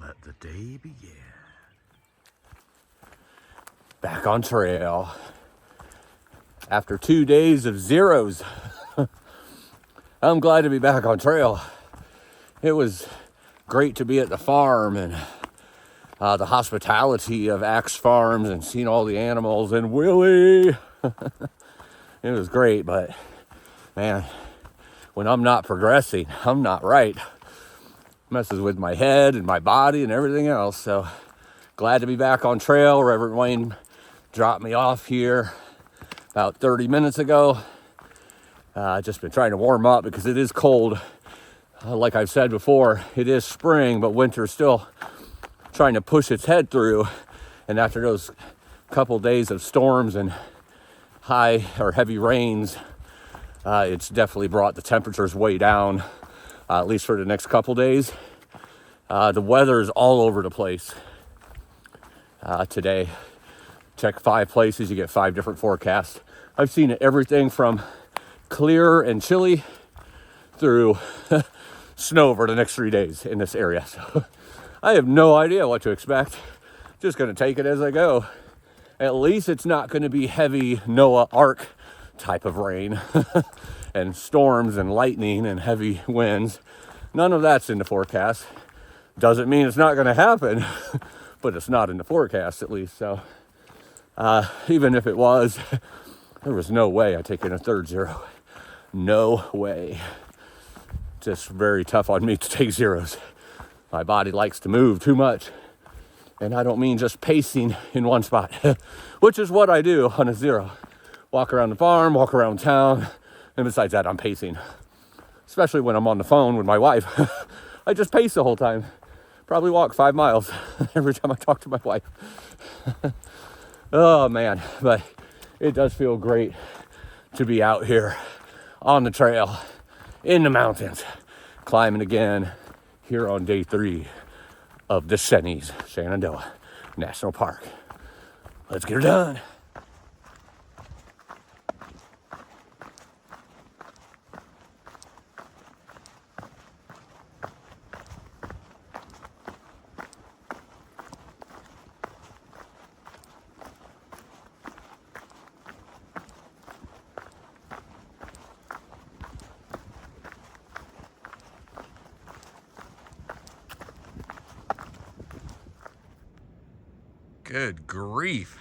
let the day begin. Back on trail. After 2 days of zeros, I'm glad to be back on trail. It was great to be at the farm and the hospitality of Axe Farms and seeing all the animals and Willie. It was great, but man, when I'm not progressing, I'm not right. Messes with my head and my body and everything else. So glad to be back on trail. Reverend Wayne dropped me off here about 30 minutes ago. Just been trying to warm up because it is cold. Like I've said before, it is spring, but winter's still trying to push its head through. And after those couple days of storms and high or heavy rains, it's definitely brought the temperatures way down, at least for the next couple days. The weather is all over the place today. Check 5 places, you get 5 different forecasts. I've seen everything from clear and chilly through snow for the next 3 days in this area. So I have no idea what to expect. Just gonna take it as I go. At least it's not gonna be heavy Noah Ark type of rain and storms and lightning and heavy winds. None of that's in the forecast. Doesn't mean it's not gonna happen, but it's not in the forecast at least. So even if it was, there was no way I'd take in a third zero. No way. Just very tough on me to take zeros. My body likes to move too much. And I don't mean just pacing in one spot, which is what I do on a zero. Walk around the farm, walk around town, and besides that, I'm pacing. Especially when I'm on the phone with my wife. I just pace the whole time. Probably walk 5 miles every time I talk to my wife. Oh man, but it does feel great to be out here on the trail, in the mountains, climbing again here on day 3 of the Shenandoah National Park. Let's get her done. Good grief.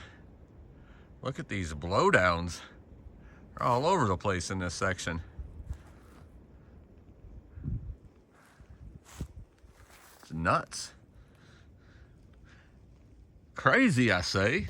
Look at these blowdowns. They're all over the place in this section. It's nuts. Crazy, I say.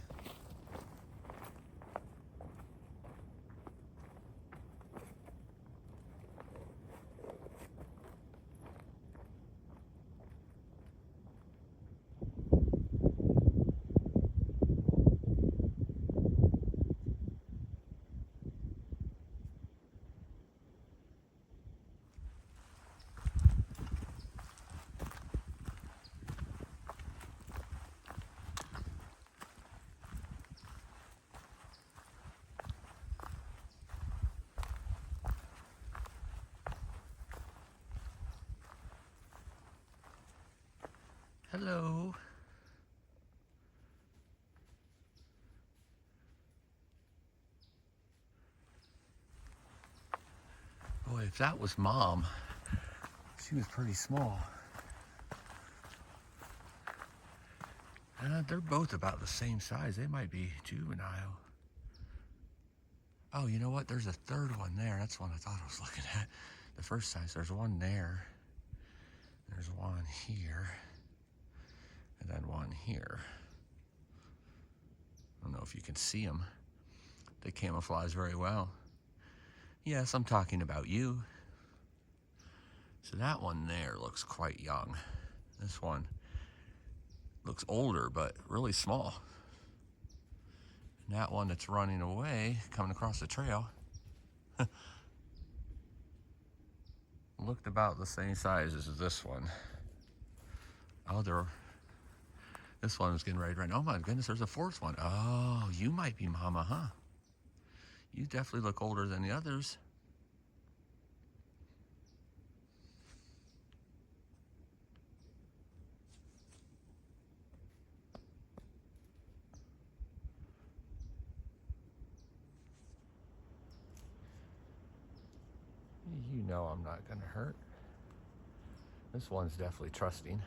Hello. Boy, if that was Mom, she was pretty small. They're both about the same size. They might be juvenile. Oh, you know what? There's a third one there. That's one I thought I was looking at. The first size. There's one there. There's one here. And then one here. I don't know if you can see them. They camouflage very well. Yes, I'm talking about you. So that one there looks quite young. This one looks older, but really small. And that one that's running away, coming across the trail, looked about the same size as this one. Oh, this one is getting ready right now. Oh my goodness, there's a fourth one. Oh, you might be Mama, huh? You definitely look older than the others. You know I'm not gonna hurt. This one's definitely trusting,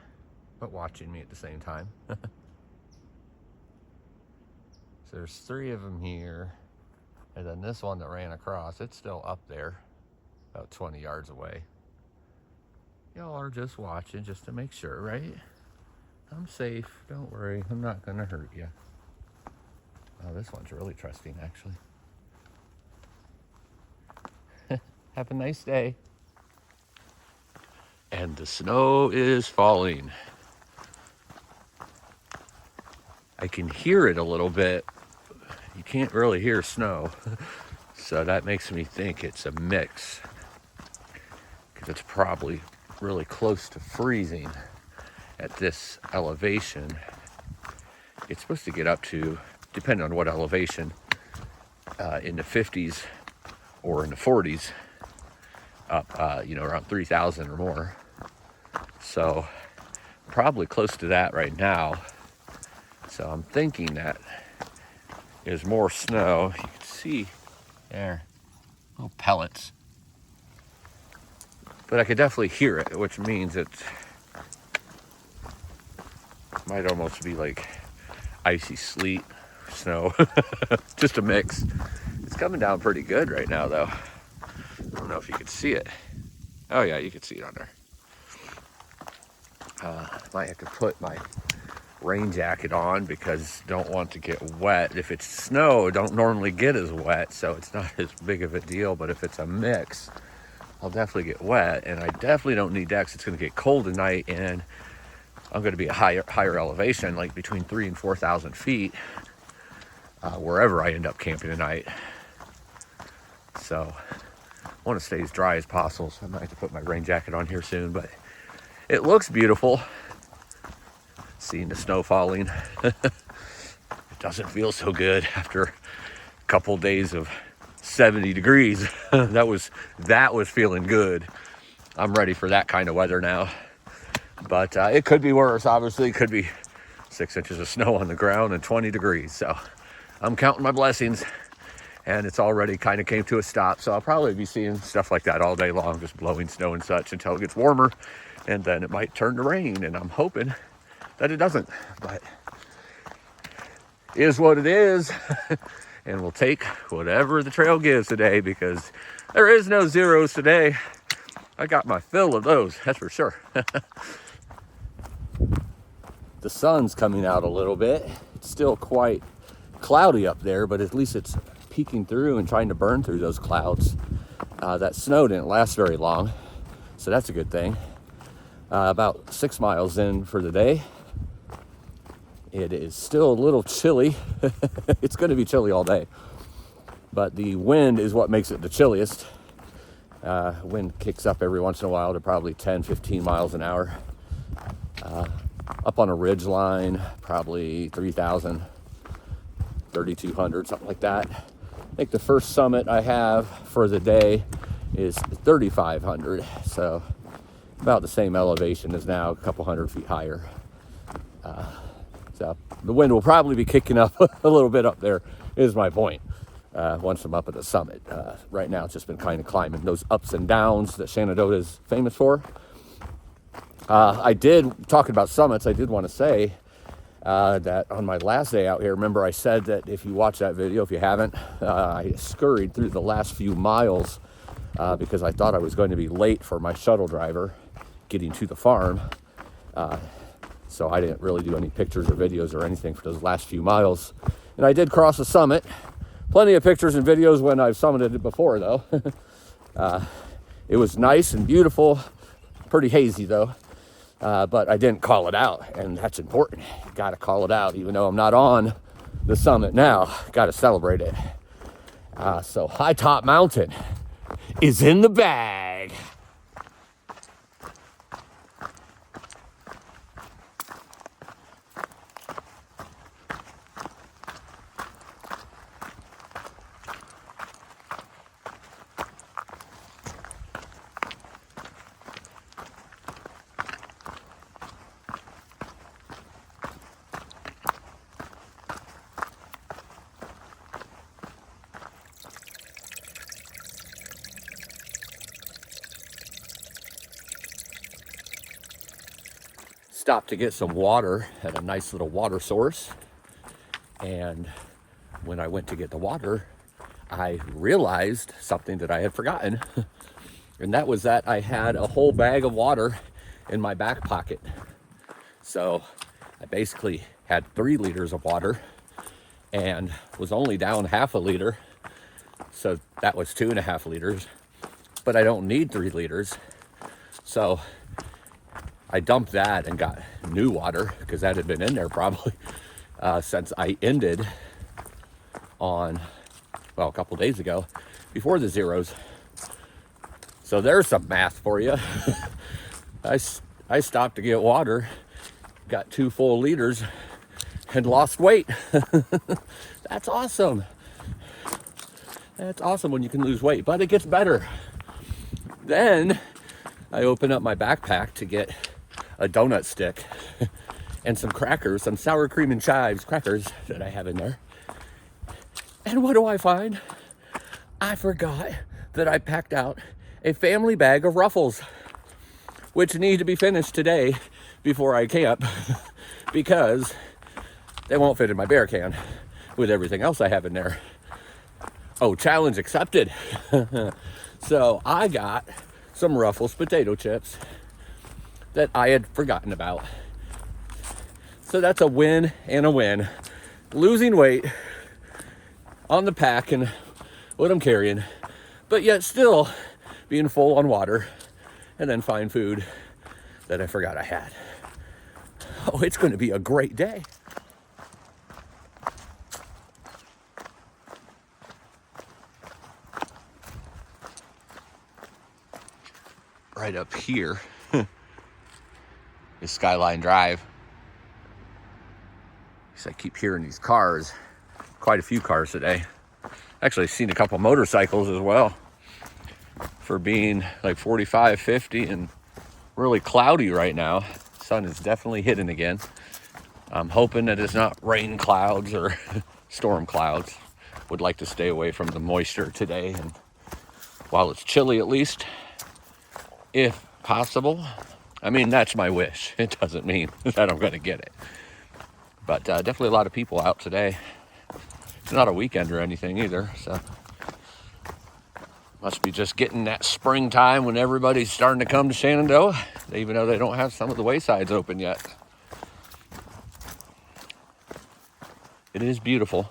but watching me at the same time. So there's 3 of them here. And then this one that ran across, it's still up there, about 20 yards away. Y'all are just watching just to make sure, right? I'm safe, don't worry, I'm not gonna hurt you. Oh, this one's really trusting, actually. Have a nice day. And the snow is falling. I can hear it a little bit. You can't really hear snow. So that makes me think it's a mix. Because it's probably really close to freezing at this elevation. It's supposed to get up to, depending on what elevation, in the 50s or in the 40s, up, around 3,000 or more. So probably close to that right now. So I'm thinking that there's more snow. You can see there, little pellets. But I could definitely hear it, which means it might almost be like icy sleet, snow, just a mix. It's coming down pretty good right now though. I don't know if you can see it. Oh yeah, you can see it on there. Might have to put my rain jacket on because don't want to get wet. If it's snow, it don't normally get as wet, so it's not as big of a deal. But if it's a mix, I'll definitely get wet, and I definitely don't need that because it's going to get cold tonight, and I'm going to be a higher elevation, like between 3,000 and 4,000 feet, wherever I end up camping tonight. So I want to stay as dry as possible, so I might have to put my rain jacket on here soon, but it looks beautiful. Seeing the snow falling. It doesn't feel so good after a couple days of 70 degrees. that was feeling good. I'm ready for that kind of weather now. But it could be worse, obviously. It could be 6 inches of snow on the ground and 20 degrees. So I'm counting my blessings. And it's already kind of came to a stop. So I'll probably be seeing stuff like that all day long, just blowing snow and such until it gets warmer. And then it might turn to rain. And I'm hoping that it doesn't. But it is what it is. And we'll take whatever the trail gives today because there is no zeros today. I got my fill of those, that's for sure. The sun's coming out a little bit. It's still quite cloudy up there, but at least it's peeking through and trying to burn through those clouds. That snow didn't last very long, so that's a good thing. About 6 miles in for the day. It is still a little chilly. It's going to be chilly all day, but the wind is what makes it the chilliest. Wind kicks up every once in a while to probably 10, 15 miles an hour. Up on a ridge line, probably 3,000, 3,200, something like that. I think the first summit I have for the day is 3,500. So about the same elevation as now, a couple hundred feet higher. So the wind will probably be kicking up a little bit up there, is my point, once I'm up at the summit. Right now, it's just been kind of climbing those ups and downs that Shenandoah is famous for. Talking about summits, I did want to say that on my last day out here, remember I said that if you watch that video, if you haven't, I scurried through the last few miles because I thought I was going to be late for my shuttle driver getting to the farm. So I didn't really do any pictures or videos or anything for those last few miles. And I did cross the summit. Plenty of pictures and videos when I've summited it before, though. It was nice and beautiful. Pretty hazy, though. But I didn't call it out, and that's important. You got to call it out, even though I'm not on the summit now. Got to celebrate it. So High Top Mountain is in the bag. stopped to get some water at a nice little water source. And when I went to get the water, I realized something that I had forgotten. And that was that I had a whole bag of water in my back pocket. So I basically had 3 liters of water and was only down half a liter. So that was 2.5 liters, but I don't need 3 liters. So I dumped that and got new water because that had been in there probably since I ended on, well, a couple days ago before the zeros. So there's some math for you. I stopped to get water, got 2 full liters, and lost weight. That's awesome. That's awesome when you can lose weight, but it gets better. Then I open up my backpack to get a donut stick and some crackers, some sour cream and chives crackers that I have in there. And what do I find? I forgot that I packed out a family bag of Ruffles, which need to be finished today before I camp because they won't fit in my bear can with everything else I have in there. Oh, challenge accepted. So I got some Ruffles potato chips that I had forgotten about. So that's a win and a win. Losing weight on the pack and what I'm carrying, but yet still being full on water, and then find food that I forgot I had. Oh, it's going to be a great day. Right up here is Skyline Drive. So I keep hearing these cars, quite a few cars today. Actually, I've seen a couple motorcycles as well. For being like 45, 50 and really cloudy right now. Sun is definitely hitting again. I'm hoping that it's not rain clouds or storm clouds. Would like to stay away from the moisture today, and while it's chilly at least, if possible. I mean, that's my wish. It doesn't mean that I'm going to get it. But definitely a lot of people out today. It's not a weekend or anything either, so must be just getting that springtime when everybody's starting to come to Shenandoah, even though they don't have some of the waysides open yet. It is beautiful.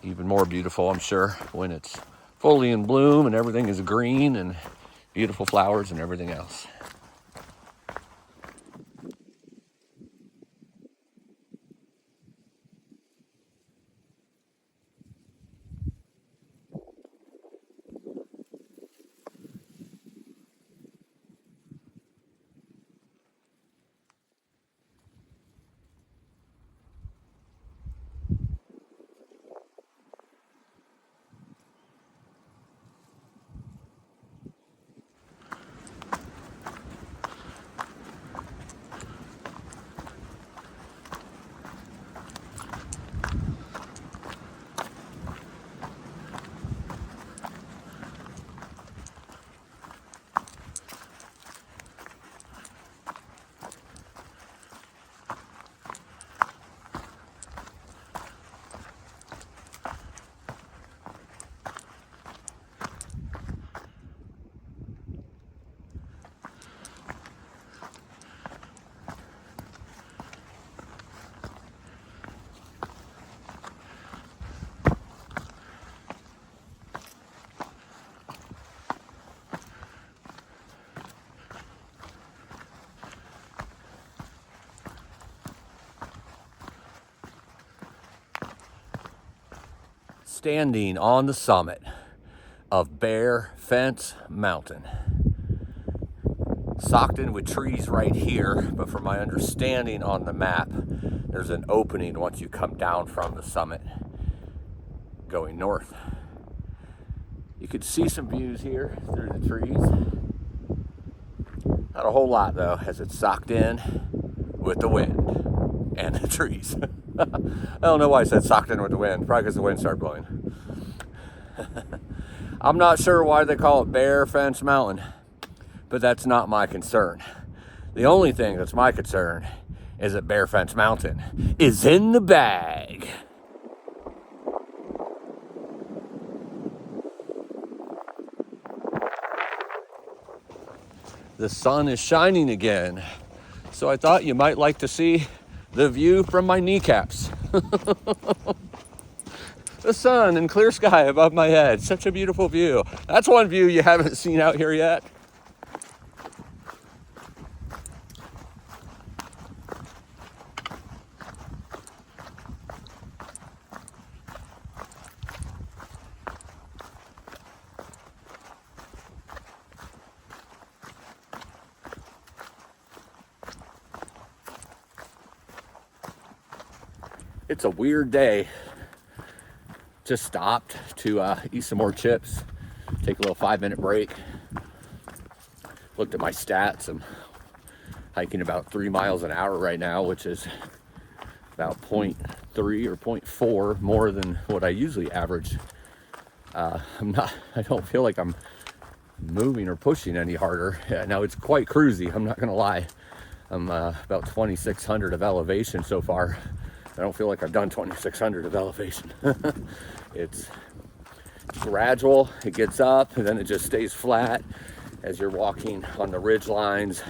Even more beautiful, I'm sure, when it's fully in bloom and everything is green and beautiful flowers and everything else. Standing on the summit of Bear Fence Mountain. Socked in with trees right here, but from my understanding on the map, there's an opening once you come down from the summit going north. You could see some views here through the trees. Not a whole lot though, as it's socked in with the wind and the trees. I don't know why I said socked in with the wind, probably because the wind started blowing. I'm not sure why they call it Bear Fence Mountain, but that's not my concern. The only thing that's my concern is that Bear Fence Mountain is in the bag. The sun is shining again, so I thought you might like to see the view from my kneecaps. The sun and clear sky above my head. Such a beautiful view. That's one view you haven't seen out here yet. It's a weird day. Just stopped to eat some more chips, take a little 5-minute break. Looked at my stats. I'm hiking about 3 miles an hour right now, which is about 0.3 or 0.4 more than what I usually average. I don't feel like I'm moving or pushing any harder. Now it's quite cruisy, I'm not gonna lie. I'm about 2,600 of elevation so far. I don't feel like I've done 2,600 of elevation. It's gradual, it gets up and then it just stays flat as you're walking on the ridge lines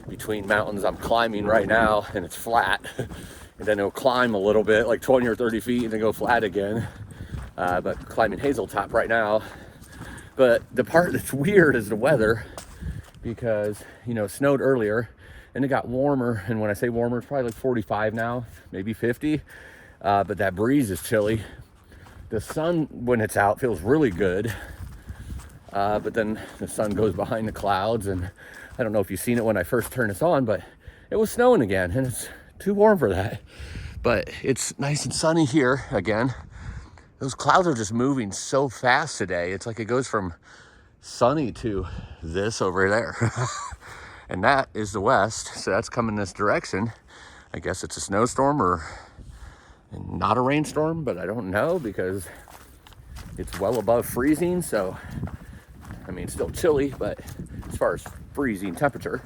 between mountains. I'm climbing right now and it's flat. And then it'll climb a little bit, like 20 or 30 feet and then go flat again. But climbing Hazel top right now. But the part that's weird is the weather, because, you know, it snowed earlier and it got warmer. And when I say warmer, it's probably like 45 now, maybe 50. But that breeze is chilly. The sun, when it's out, feels really good. But then the sun goes behind the clouds. And I don't know if you've seen it when I first turned this on, but it was snowing again. And it's too warm for that. But it's nice and sunny here again. Those clouds are just moving so fast today. It's like it goes from sunny to this over there. And that is the west, so that's coming this direction. I guess it's a snowstorm or not a rainstorm, but I don't know because it's well above freezing. So, I mean, it's still chilly, but as far as freezing temperature,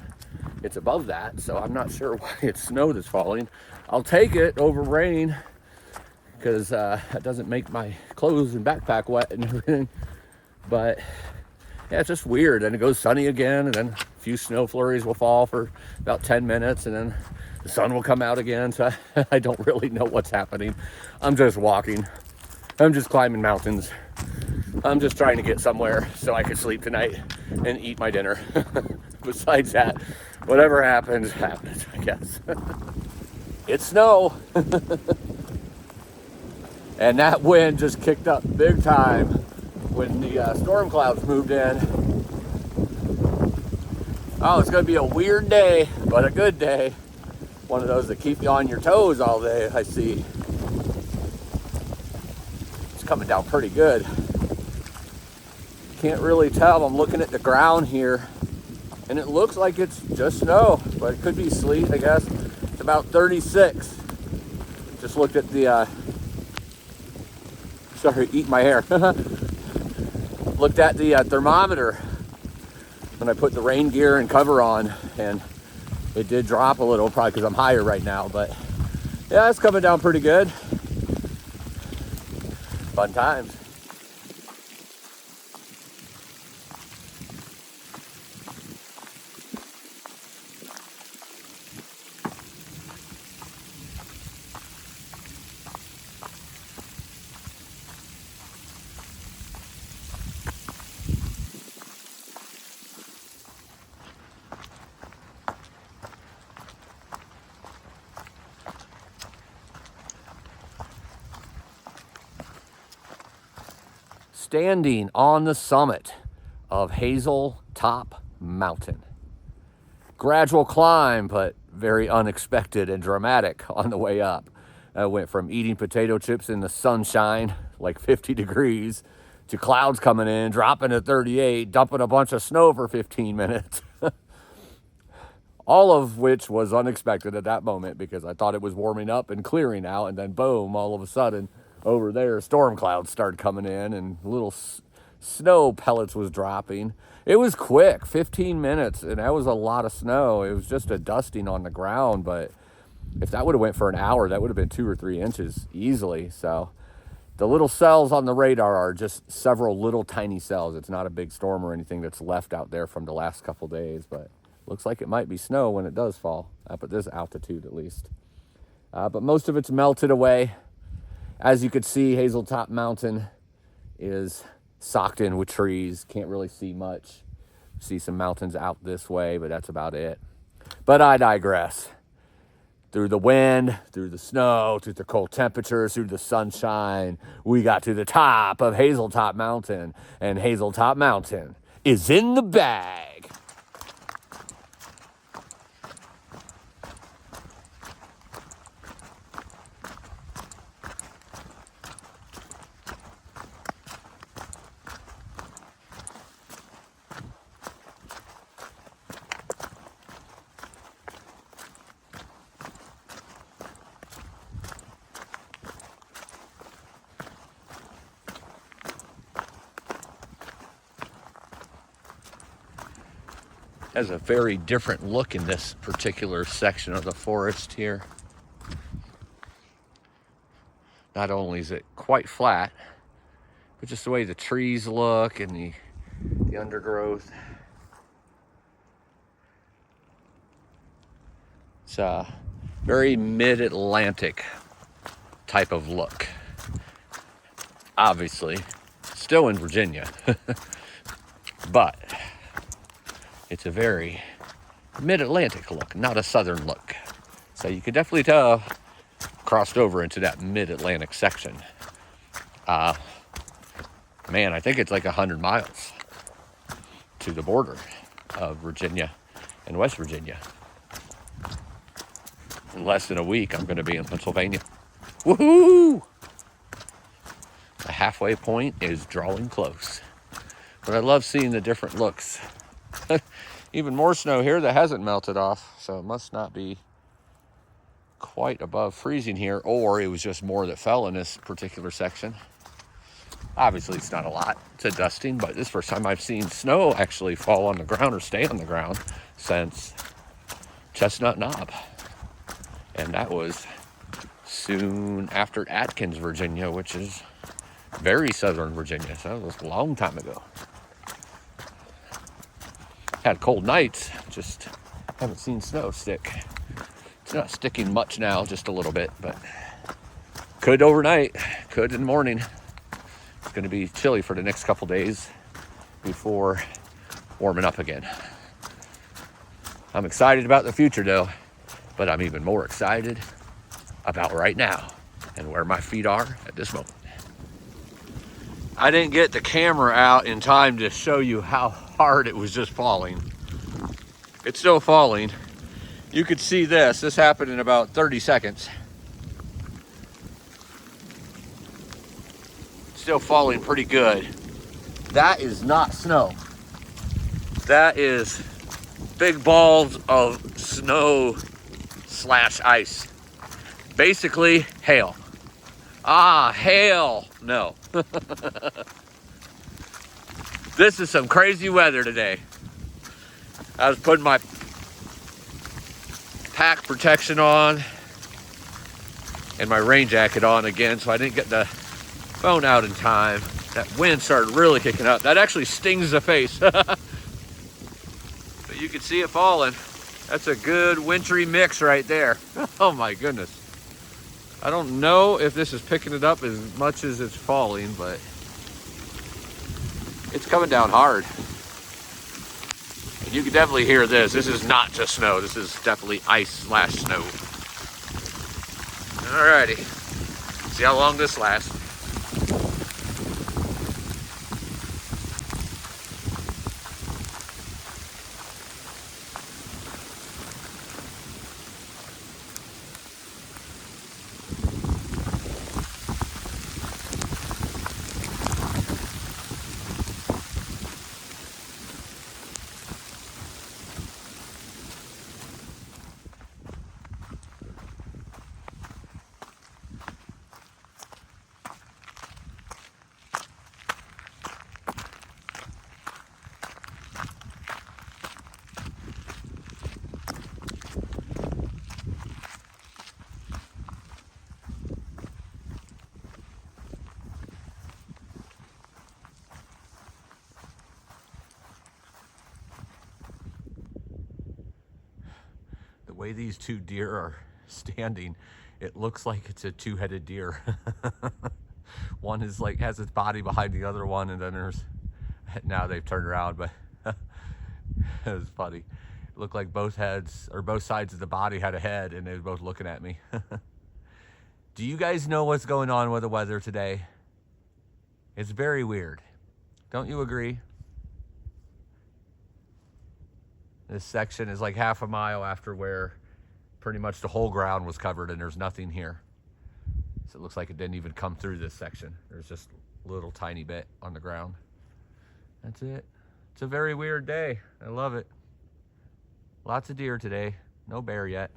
it's above that. So I'm not sure why it's snow that's falling. I'll take it over rain because that doesn't make my clothes and backpack wet and everything. But yeah, it's just weird. And it goes sunny again, and then a few snow flurries will fall for about 10 minutes, and then the sun will come out again. So I don't really know what's happening. I'm just walking. I'm just climbing mountains. I'm just trying to get somewhere so I can sleep tonight and eat my dinner. Besides that, whatever happens, happens, I guess. It's snow. And that wind just kicked up big time when the storm clouds moved in. Oh, it's gonna be a weird day, but a good day. One of those that keep you on your toes all day, I see. It's coming down pretty good. Can't really tell. I'm looking at the ground here and it looks like it's just snow, but it could be sleet, I guess. It's about 36. Just looked at the, sorry, eating my hair. Looked at the thermometer when I put the rain gear and cover on, and it did drop a little, probably because I'm higher right now, but yeah, it's coming down pretty good. Fun times. Standing on the summit of Hazel Top Mountain. Gradual climb, but very unexpected and dramatic on the way up. I went from eating potato chips in the sunshine, like 50 degrees, to clouds coming in, dropping to 38, dumping a bunch of snow for 15 minutes. All of which was unexpected at that moment because I thought it was warming up and clearing out, and then boom, all of a sudden, over there, storm clouds started coming in and little snow pellets was dropping. It was quick, 15 minutes, and that was a lot of snow. It was just a dusting on the ground, but if that would have went for an hour, that would have been 2 or 3 inches easily. So the little cells on the radar are just several little tiny cells. It's not a big storm or anything that's left out there from the last couple days, but looks like it might be snow when it does fall, up at this altitude at least. But most of it's melted away. As you could see, Hazel Top Mountain is socked in with trees. Can't really see much. See some mountains out this way, but that's about it. But I digress. Through the wind, through the snow, through the cold temperatures, through the sunshine, we got to the top of Hazel Top Mountain, and Hazel Top Mountain is in the bag. Has a very different look in this particular section of the forest here. Not only is it quite flat, but just the way the trees look and the undergrowth. It's a very mid-Atlantic type of look. Obviously, still in Virginia, but it's a very mid-Atlantic look, not a southern look. So you could definitely tell crossed over into that mid-Atlantic section. Man, I think it's like 100 miles to the border of Virginia and West Virginia. In less than a week, I'm going to be in Pennsylvania. Woohoo! The halfway point is drawing close. But I love seeing the different looks. Even more snow here that hasn't melted off, so it must not be quite above freezing here, or it was just more that fell in this particular section. Obviously, it's not a lot. It's a dusting, but this is the first time I've seen snow actually fall on the ground or stay on the ground since Chestnut Knob. And that was soon after Atkins, Virginia, which is very southern Virginia, so that was a long time ago. Had cold nights, just haven't seen snow stick. It's not sticking much now, just a little bit, but could overnight, could in the morning. It's going to be chilly for the next couple days before warming up again. I'm excited about the future though, but I'm even more excited about right now and where my feet are at this moment. I didn't get the camera out in time to show you how hard it was just falling. It's still falling. You could see this. This happened in about 30 seconds. Still falling pretty good. That is not snow. That is big balls of snow / ice. Basically, hail. Hail. No. This is some crazy weather today. I was putting my pack protection on and my rain jacket on again, so I didn't get the phone out in time. That wind started really kicking up. That actually stings the face. But you can see it falling. That's a good wintry mix right there. Oh my goodness. I don't know if this is picking it up as much as it's falling, but it's coming down hard. And you can definitely hear this. This is not just snow. This is definitely ice / snow. Alrighty. See how long this lasts. way these two deer are standing, it looks like it's a two-headed deer. One is like has its body behind the other one, and then there's, now they've turned around, but it was funny. It looked like both heads, or both sides of the body had a head, and they were both looking at me. Do you guys know what's going on with the weather today? It's very weird. Don't you agree? This section is like half a mile after where pretty much the whole ground was covered, and there's nothing here. So it looks like it didn't even come through this section. There's just a little tiny bit on the ground. That's it. It's a very weird day. I love it. Lots of deer today. No bear yet.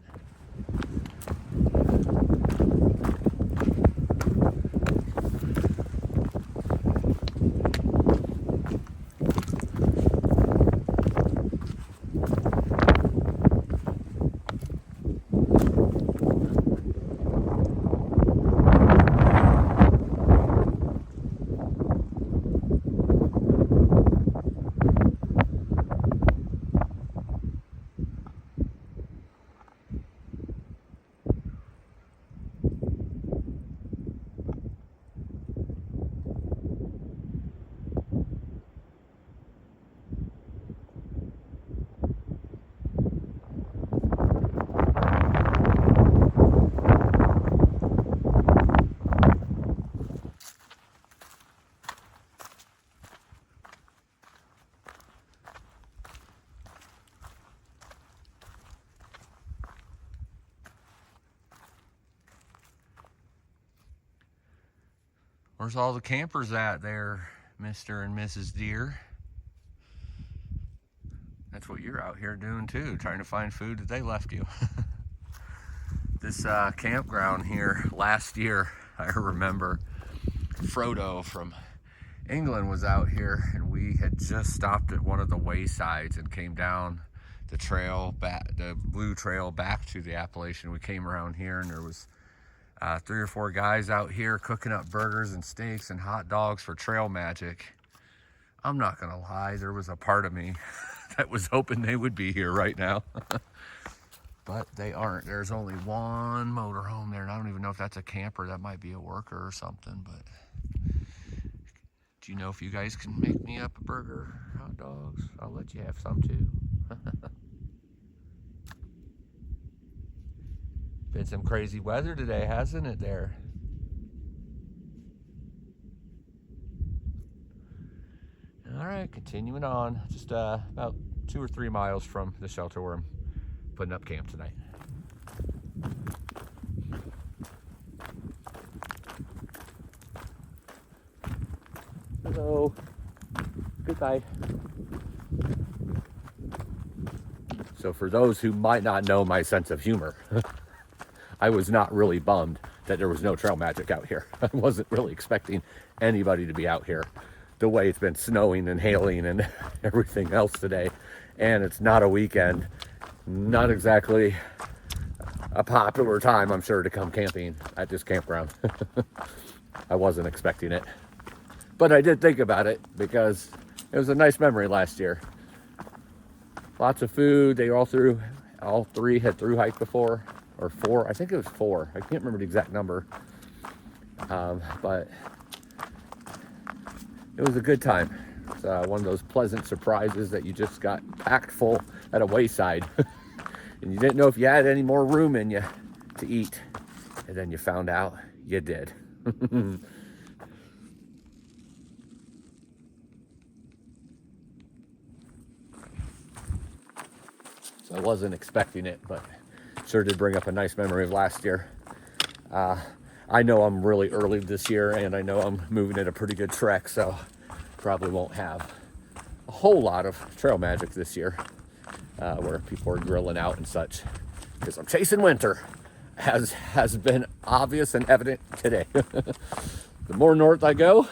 Where's all the campers at there, Mr. and Mrs. Deer? That's what you're out here doing too, trying to find food that they left you. This campground here last year, I remember Frodo from England was out here, and we had just stopped at one of the waysides and came down the trail, the blue trail back to the Appalachian. We came around here, and there was 3 or 4 guys out here cooking up burgers and steaks and hot dogs for Trail Magic. I'm not gonna lie, there was a part of me that was hoping they would be here right now. But they aren't. There's only one motorhome there, and I don't even know if that's a camper. That might be a worker or something. But do you know if you guys can make me up a burger, hot dogs? I'll let you have some too. Been some crazy weather today, hasn't it there? All right, continuing on. Just about 2 or 3 miles from the shelter where I'm putting up camp tonight. Hello. Goodbye. So for those who might not know my sense of humor, I was not really bummed that there was no Trail Magic out here. I wasn't really expecting anybody to be out here the way it's been snowing and hailing and everything else today. And it's not a weekend. Not exactly a popular time, I'm sure, to come camping at this campground. I wasn't expecting it. But I did think about it because it was a nice memory last year. Lots of food. They all 3 had Thru-Hike before. Or 4, I think it was 4. I can't remember the exact number. But it was a good time. It's one of those pleasant surprises that you just got packed full at a wayside. And you didn't know if you had any more room in you to eat. And then you found out you did. So I wasn't expecting it, but sure did bring up a nice memory of last year. I know I'm really early this year, and I know I'm moving at a pretty good trek, so probably won't have a whole lot of Trail Magic this year, where people are grilling out and such, because I'm chasing winter, as has been obvious and evident today. The more north I go,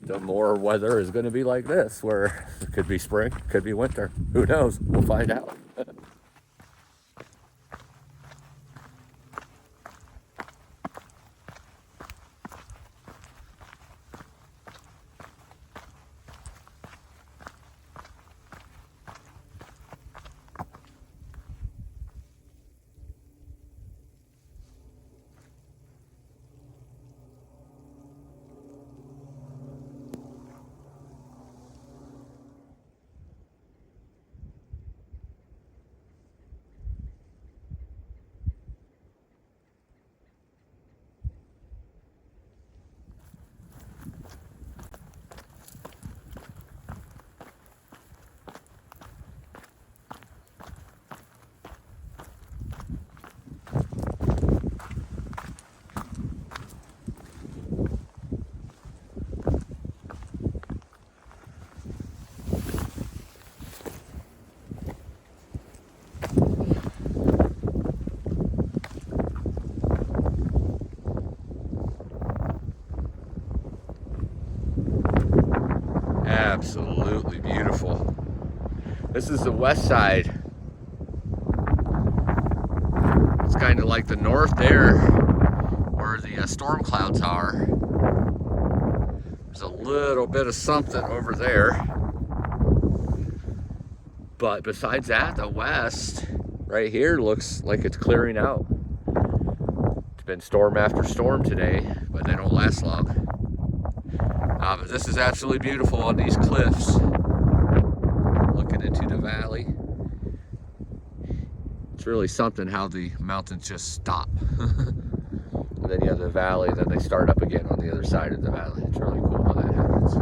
the more weather is going to be like this, where it could be spring, could be winter. Who knows? We'll find out. Absolutely beautiful. This is the west side. It's kind of like the north there, where the storm clouds are. There's a little bit of something over there. But besides that, the west right here looks like it's clearing out. It's been storm after storm today, but they don't last long. But this is absolutely beautiful on these cliffs, looking into the valley. It's really something how the mountains just stop. And then you have the valley, then they start up again on the other side of the valley. It's really cool how that happens.